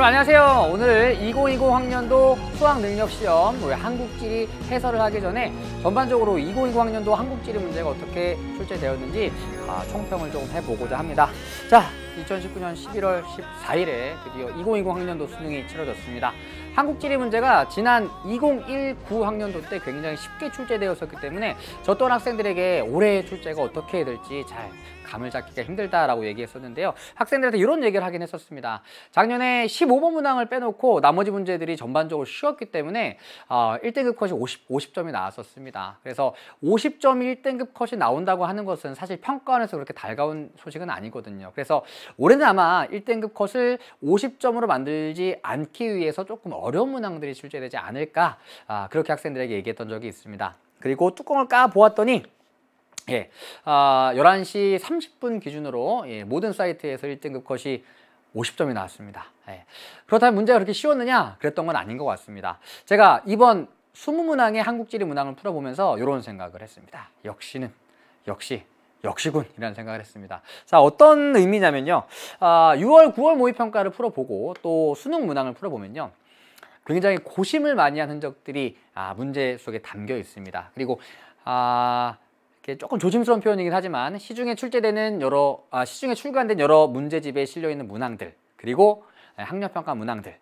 안녕하세요. 오늘 2020 학년도 수학능력시험 한국지리 해설을 하기 전에 전반적으로 2020 학년도 한국지리 문제가 어떻게 출제되었는지 총평을 조금 해보고자 합니다. 자, 2019년 11월 14일에 드디어 2020 학년도 수능이 치러졌습니다. 한국지리 문제가 지난 2019 학년도 때 굉장히 쉽게 출제되었었기 때문에 저 또한 학생들에게 올해 출제가 어떻게 될지 잘 감을 잡기가 힘들다라고 얘기했었는데요. 학생들한테 이런 얘기를 하긴 했었습니다. 작년에 15번 문항을 빼놓고 나머지 문제들이 전반적으로 쉬웠기 때문에 1등급 컷이 50점이 나왔었습니다. 그래서 50점이 1등급 컷이 나온다고 하는 것은 사실 평가원에서 그렇게 달가운 소식은 아니거든요. 그래서 올해는 아마 1등급 컷을 50점으로 만들지 않기 위해서 조금 어려운 문항들이 출제되지 않을까, 그렇게 학생들에게 얘기했던 적이 있습니다. 그리고 뚜껑을 까 보았더니 11시 30분 기준으로 모든 사이트에서 1등급 컷이 50점이 나왔습니다. 그렇다면 문제가 그렇게 쉬웠느냐? 그랬던 건 아닌 것 같습니다. 제가 이번 20문항의 한국지리 문항을 풀어보면서 이런 생각을 했습니다. 역시군 이라는 생각을 했습니다. 자, 어떤 의미냐면요. 6월, 9월 모의평가를 풀어보고 또 수능 문항을 풀어보면요. 굉장히 고심을 많이 한 흔적들이 문제 속에 담겨 있습니다. 그리고 조금 조심스러운 표현이긴 하지만 시중에 출제되는 시중에 출간된 여러 문제집에 실려 있는 문항들, 그리고 학력평가 문항들,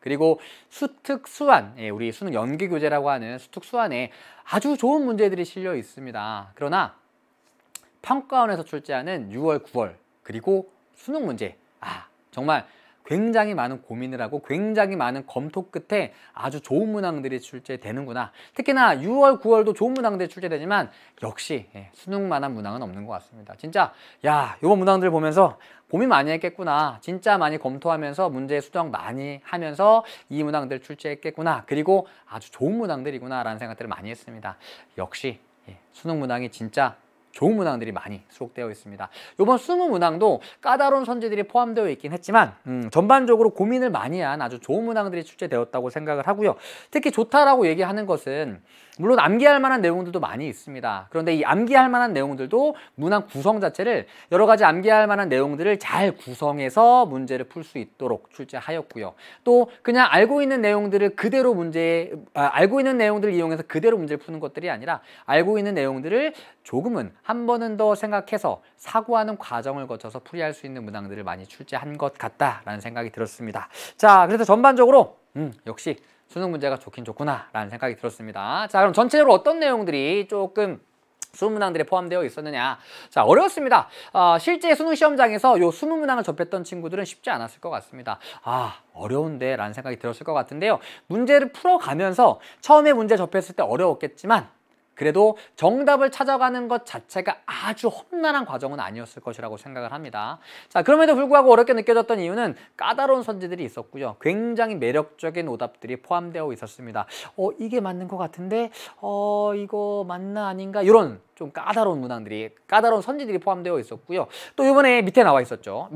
그리고 수특수안, 우리 수능 연기교재라고 하는 수특수안에 아주 좋은 문제들이 실려 있습니다. 그러나 평가원에서 출제하는 6월, 9월, 그리고 수능 문제, 정말 굉장히 많은 고민을 하고 굉장히 많은 검토 끝에 아주 좋은 문항들이 출제되는구나. 특히나 6월, 9월도 좋은 문항들이 출제되지만 역시 수능만한 문항은 없는 것 같습니다. 진짜 이번 문항들 보면서 고민 많이 했겠구나. 진짜 많이 검토하면서 문제 수정 많이 하면서 이 문항들 출제했겠구나. 그리고 아주 좋은 문항들이구나 라는 생각들을 많이 했습니다. 역시 수능 문항이 진짜 좋은 문항들이 많이 수록되어 있습니다. 이번 수능 문항도 까다로운 선지들이 포함되어 있긴 했지만 전반적으로 고민을 많이 한 아주 좋은 문항들이 출제되었다고 생각을 하고요. 특히 좋다라고 얘기하는 것은 물론 암기할 만한 내용들도 많이 있습니다. 그런데 이 암기할 만한 내용들도 문항 구성 자체를 여러 가지 암기할 만한 내용들을 잘 구성해서 문제를 풀 수 있도록 출제하였고요. 또 그냥 알고 있는 내용들을 알고 있는 내용들을 이용해서 그대로 문제를 푸는 것들이 아니라 알고 있는 내용들을 조금은 한 번은 더 생각해서 사고하는 과정을 거쳐서 풀이할 수 있는 문항들을 많이 출제한 것 같다라는 생각이 들었습니다. 자, 그래서 전반적으로 역시 수능 문제가 좋긴 좋구나 라는 생각이 들었습니다. 자, 그럼 전체적으로 어떤 내용들이 조금 수능 문항들에 포함되어 있었느냐. 자, 어려웠습니다. 실제 수능 시험장에서 요 수능 문항을 접했던 친구들은 쉽지 않았을 것 같습니다. 어려운데 라는 생각이 들었을 것 같은데요. 문제를 풀어가면서 처음에 문제 접했을 때 어려웠겠지만 그래도 정답을 찾아가는 것 자체가 아주 험난한 과정은 아니었을 것이라고 생각을 합니다. 자, 그럼에도 불구하고 어렵게 느껴졌던 이유는 까다로운 선지들이 있었고요. 굉장히 매력적인 오답들이 포함되어 있었습니다. 이게 맞는 것 같은데 이거 맞나 아닌가 이런 좀 까다로운 문항들이, 까다로운 선지들이 포함되어 있었고요. 또 이번에 밑에 나와 있죠.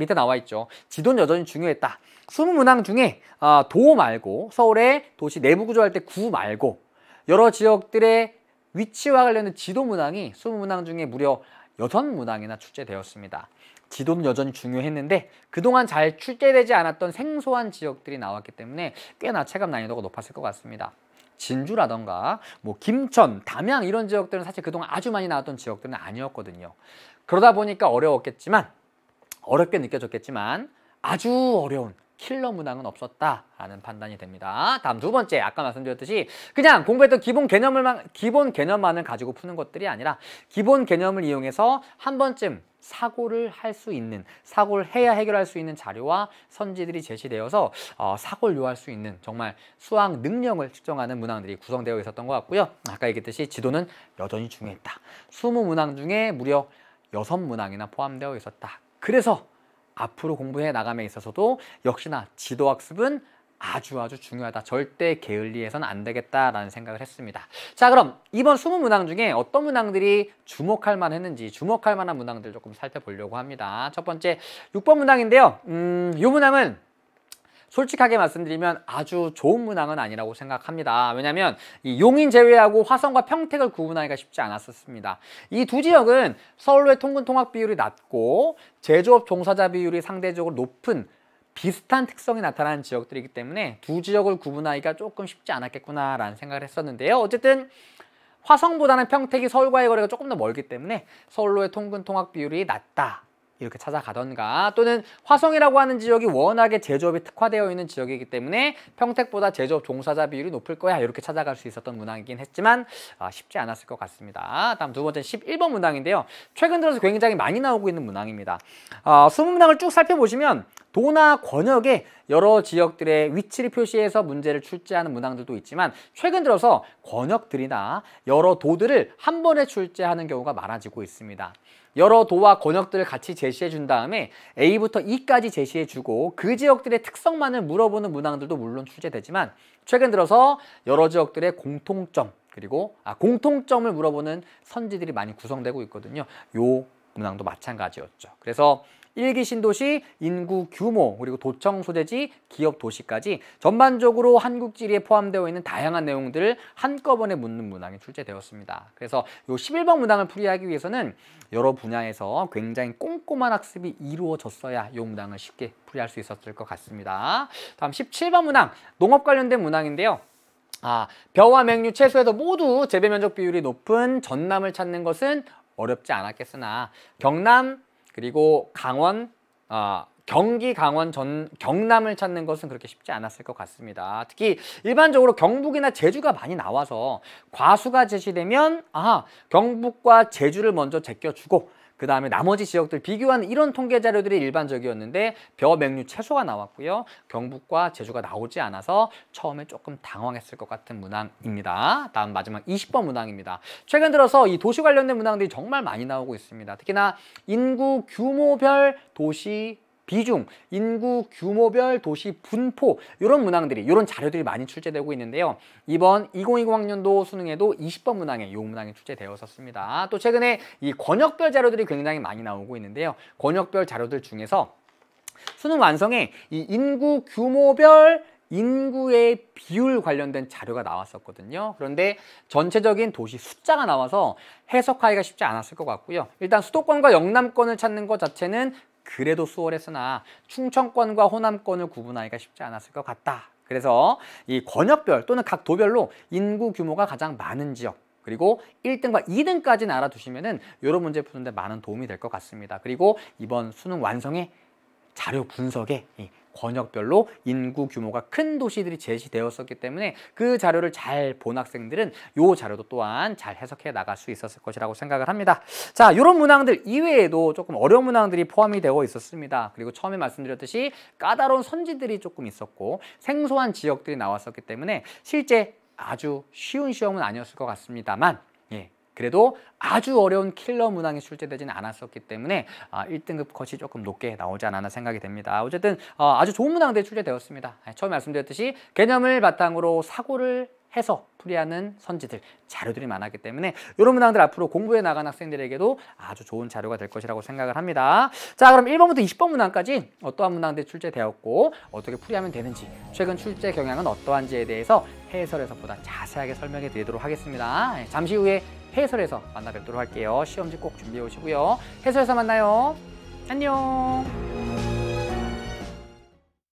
지도는 여전히 중요했다. 20문항 중에 도 말고 서울의 도시 내부 구조할 때 구 말고 여러 지역들의 위치와 관련된 지도 문항이 20문항 중에 무려 6문항이나 출제되었습니다. 지도는 여전히 중요했는데 그동안 잘 출제되지 않았던 생소한 지역들이 나왔기 때문에 꽤나 체감 난이도가 높았을 것 같습니다. 진주라던가 김천, 담양 이런 지역들은 사실 그동안 아주 많이 나왔던 지역들은 아니었거든요. 그러다 보니까 어렵게 느껴졌겠지만 아주 어려운 킬러 문항은 없었다라는 판단이 됩니다. 다음 두 번째, 아까 말씀드렸듯이 그냥 공부했던 기본 개념만을 가지고 푸는 것들이 아니라 기본 개념을 이용해서 한 번쯤 사고를 해야 해결할 수 있는 자료와 선지들이 제시되어서 사고를 요할 수 있는 정말 수학 능력을 측정하는 문항들이 구성되어 있었던 것 같고요. 아까 얘기했듯이 지도는 여전히 중요했다. 20문항 중에 무려 6문항이나 포함되어 있었다. 그래서 앞으로 공부해 나감에 있어서도 역시나 지도학습은 아주 중요하다. 절대 게을리해서는 안 되겠다라는 생각을 했습니다. 자, 그럼 이번 20문항 중에 어떤 문항들이 주목할 만했는지 주목할 만한 문항들 조금 살펴보려고 합니다. 첫 번째 6번 문항인데요. 이 문항은 솔직하게 말씀드리면 아주 좋은 문항은 아니라고 생각합니다. 왜냐하면 이 용인 제외하고 화성과 평택을 구분하기가 쉽지 않았었습니다. 이 두 지역은 서울의 통근 통학 비율이 낮고 제조업 종사자 비율이 상대적으로 높은 비슷한 특성이 나타나는 지역들이기 때문에 두 지역을 구분하기가 조금 쉽지 않았겠구나라는 생각을 했었는데요. 어쨌든 화성보다는 평택이 서울과의 거리가 조금 더 멀기 때문에 서울로의 통근 통학 비율이 낮다, 이렇게 찾아가던가, 또는 화성이라고 하는 지역이 워낙에 제조업이 특화되어 있는 지역이기 때문에 평택보다 제조업 종사자 비율이 높을 거야, 이렇게 찾아갈 수 있었던 문항이긴 했지만 쉽지 않았을 것 같습니다. 다음 두 번째 11번 문항인데요. 최근 들어서 굉장히 많이 나오고 있는 문항입니다. 20문항을 쭉 살펴보시면 도나 권역의 여러 지역들의 위치를 표시해서 문제를 출제하는 문항들도 있지만, 최근 들어서 권역들이나 여러 도들을 한 번에 출제하는 경우가 많아지고 있습니다. 여러 도와 권역들을 같이 제시해 준 다음에 A부터 E까지 제시해 주고 그 지역들의 특성만을 물어보는 문항들도 물론 출제되지만, 최근 들어서 여러 지역들의 공통점, 그리고 공통점을 물어보는 선지들이 많이 구성되고 있거든요. 요 문항도 마찬가지였죠. 그래서 일기 신도시, 인구 규모, 그리고 도청 소재지, 기업 도시까지 전반적으로 한국 지리에 포함되어 있는 다양한 내용들을 한꺼번에 묻는 문항이 출제되었습니다. 그래서 요 11번 문항을 풀이하기 위해서는 여러 분야에서 굉장히 꼼꼼한 학습이 이루어졌어야 이 문항을 쉽게 풀이할 수 있었을 것 같습니다. 다음 17번 문항, 농업 관련된 문항인데요. 벼와 맹류, 채소에서 모두 재배 면적 비율이 높은 전남을 찾는 것은 어렵지 않았겠으나 경남, 그리고 강원, 경기, 강원, 경남을 찾는 것은 그렇게 쉽지 않았을 것 같습니다. 특히 일반적으로 경북이나 제주가 많이 나와서 과수가 제시되면 경북과 제주를 먼저 제껴주고 그 다음에 나머지 지역들 비교하는 이런 통계 자료들이 일반적이었는데, 벼, 맹류, 채소가 나왔고요. 경북과 제주가 나오지 않아서 처음에 조금 당황했을 것 같은 문항입니다. 다음 마지막 20번 문항입니다. 최근 들어서 이 도시 관련된 문항들이 정말 많이 나오고 있습니다. 특히나 인구 규모별 도시 비중, 인구 규모별 도시 분포, 이런 문항들이, 이런 자료들이 많이 출제되고 있는데요. 이번 2020학년도 수능에도 20번 문항에 이 문항이 출제되었었습니다. 또 최근에 이 권역별 자료들이 굉장히 많이 나오고 있는데요. 권역별 자료들 중에서 수능 완성에 이 인구 규모별 인구의 비율 관련된 자료가 나왔었거든요. 그런데 전체적인 도시 숫자가 나와서 해석하기가 쉽지 않았을 것 같고요. 일단 수도권과 영남권을 찾는 것 자체는 그래도 수월했으나 충청권과 호남권을 구분하기가 쉽지 않았을 것 같다. 그래서 이 권역별 또는 각 도별로 인구 규모가 가장 많은 지역, 그리고 1등과 2등까지는 알아두시면은 이런 문제 푸는데 많은 도움이 될 것 같습니다. 그리고 이번 수능 완성의 자료 분석에 이 권역별로 인구 규모가 큰 도시들이 제시되었었기 때문에 그 자료를 잘 본 학생들은 이 자료도 또한 잘 해석해 나갈 수 있었을 것이라고 생각을 합니다. 자, 이런 문항들 이외에도 조금 어려운 문항들이 포함이 되어 있었습니다. 그리고 처음에 말씀드렸듯이 까다로운 선지들이 조금 있었고 생소한 지역들이 나왔었기 때문에 실제 아주 쉬운 시험은 아니었을 것 같습니다만, 그래도 아주 어려운 킬러 문항이 출제되지는 않았었기 때문에 1등급 컷이 조금 높게 나오지 않았나 생각이 됩니다. 어쨌든 아주 좋은 문항들이 출제되었습니다. 처음에 말씀드렸듯이 개념을 바탕으로 사고를 해서 풀이하는 선지들, 자료들이 많았기 때문에 이런 문항들 앞으로 공부해 나간 학생들에게도 아주 좋은 자료가 될 것이라고 생각을 합니다. 자, 그럼 1번부터 20번 문항까지 어떠한 문항들이 출제되었고 어떻게 풀이하면 되는지, 최근 출제 경향은 어떠한지에 대해서 해설에서 보다 자세하게 설명해 드리도록 하겠습니다. 잠시 후에 해설에서 만나 뵙도록 할게요. 시험지 꼭 준비해 오시고요. 해설에서 만나요. 안녕.